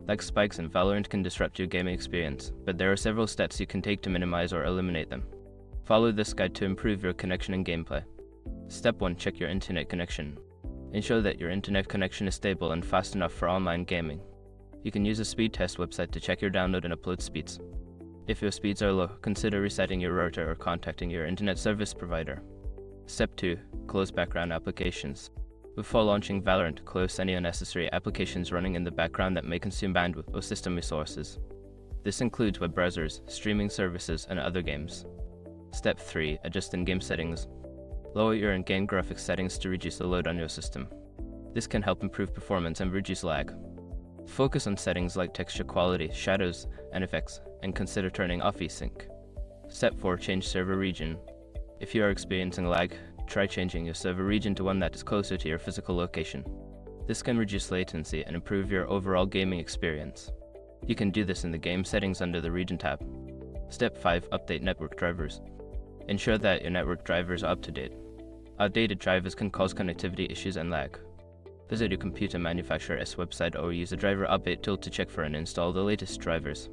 Lag spikes in Valorant can disrupt your gaming experience, but there are several steps you can take to minimize or eliminate them. Follow this guide to improve your connection and gameplay. Step 1. Check your internet connection. Ensure that your internet connection is stable and fast enough for online gaming. You can use a speed test website to check your download and upload speeds. If your speeds are low, consider resetting your router or contacting your internet service provider. Step 2. Close background applications. Before launching Valorant, close any unnecessary applications running in the background that may consume bandwidth or system resources. This includes web browsers, streaming services, and other games. Step 3. Adjust in-game settings. Lower your in-game graphics settings to reduce the load on your system. This can help improve performance and reduce lag. Focus on settings like texture quality, shadows, and effects, and consider turning off VSync. Step 4. Change server region. If you are experiencing lag, try changing your server region to one that is closer to your physical location. This can reduce latency and improve your overall gaming experience. You can do this in the game settings under the region tab. Step 5. Update network drivers. Ensure that your network drivers are up to date. Outdated drivers can cause connectivity issues and lag. Visit your computer manufacturer's website or use the driver update tool to check for and install the latest drivers.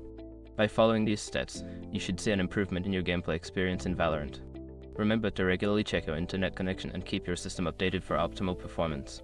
By following these steps, you should see an improvement in your gameplay experience in Valorant. Remember to regularly check your internet connection and keep your system updated for optimal performance.